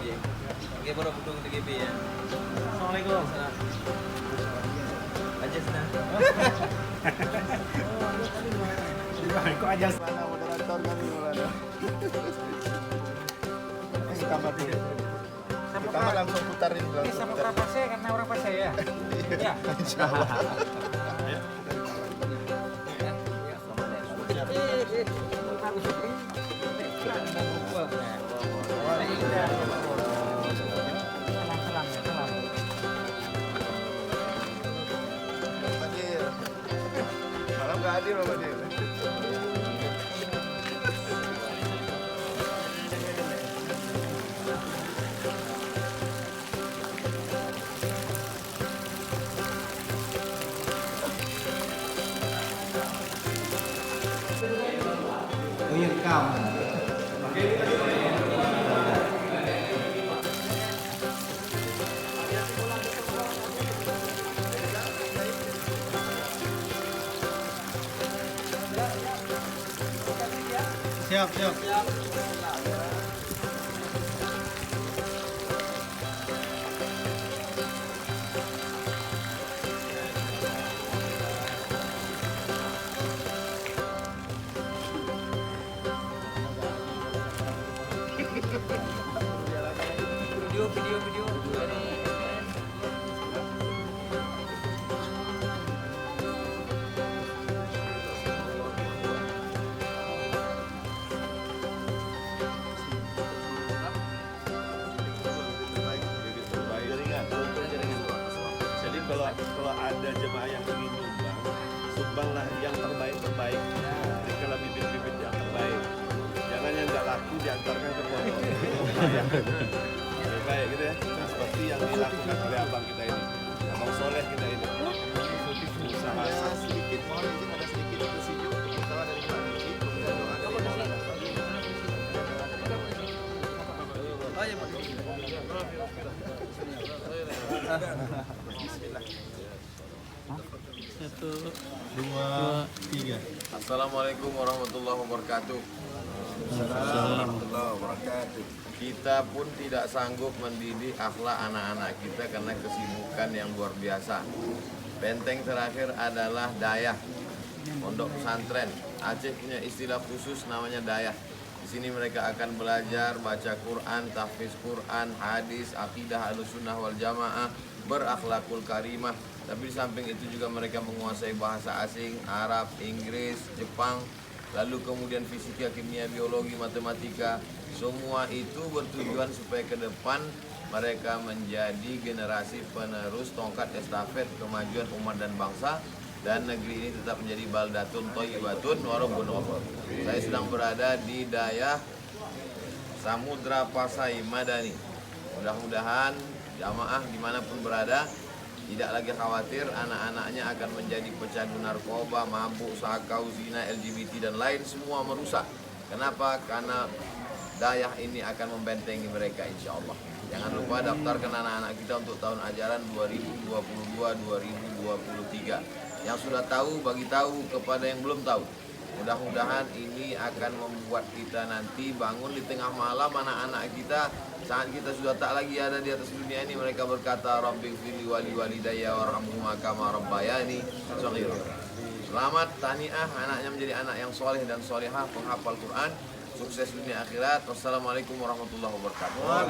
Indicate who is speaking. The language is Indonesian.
Speaker 1: Iya. Oke, baru budung di GB ya.
Speaker 2: Assalamualaikum.
Speaker 1: Aja sana.
Speaker 2: Kok aja
Speaker 3: Mana moderator kami mana? Masuk kamar dulu. Kita mah langsung putarin
Speaker 2: Ini
Speaker 3: langsung
Speaker 2: sama
Speaker 3: putar.
Speaker 2: orang Pasai karena orang Pasai ya. Ya.
Speaker 3: Insya Allah. Fadil. Malam nggak hadir Pak Fadil.
Speaker 2: Siap, siap.
Speaker 1: Video.
Speaker 3: Jaringan. Jadi kalau ada jemaah yang ingin sumbanglah yang terbaik. Berikanlah bibit-bibit yang terbaik. Jangan yang nggak laku diantarkan ke pondok. Baik gitu ya. Nah, seperti yang dilakukan oleh abang kita ini, abang soleh kita ini. Usaha sedikit, mohon izin ada sedikit tersinggung untuk usaha dari Pak Haji. Kemudian doa dari Maulana.
Speaker 1: Oh ya, Pak.
Speaker 2: Satu, dua, tiga.
Speaker 4: Assalamualaikum warahmatullahi wabarakatuh.
Speaker 3: Warahmatullahi wabarakatuh.
Speaker 4: Kita pun tidak sanggup mendidik akhlak anak-anak kita karena kesibukan yang luar biasa. Benteng terakhir adalah dayah, pondok pesantren. Aceh punya istilah khusus namanya dayah. Di sini mereka akan belajar baca Quran, tahfiz Quran, hadis, akidah Ahlussunnah wal Jamaah, berakhlakul karimah. Tapi di samping itu juga mereka menguasai bahasa asing, Arab, Inggris, Jepang, lalu kemudian fisika, kimia, biologi, matematika. Semua itu bertujuan supaya ke depan mereka menjadi generasi penerus tongkat estafet kemajuan umat dan bangsa, dan negeri ini tetap menjadi baldatun thayyibatun wa rabbun ghafur. Saya sedang berada di Dayah Samudra Pasai Madani. Mudah-mudahan jamaah dimanapun berada tidak lagi khawatir anak-anaknya akan menjadi pecandu narkoba, mabuk, sakau, zina, LGBT dan lain semua merusak. Kenapa? Karena dayah ini akan membentengi mereka insya Allah. Jangan lupa daftarkan anak-anak kita untuk tahun ajaran 2022-2023. Yang sudah tahu bagi tahu kepada yang belum tahu. Mudah-mudahan ini akan membuat kita nanti bangun di tengah malam, anak-anak kita saat kita sudah tak lagi ada di atas dunia ini, mereka berkata Rabbighfirli wali walidayya warhamhuma kama rabbayani shaghira. Selamat tahniah, anaknya menjadi anak yang soleh dan solehah, penghafal Quran, sukses dunia akhirat. Wassalamualaikum warahmatullahi wabarakatuh.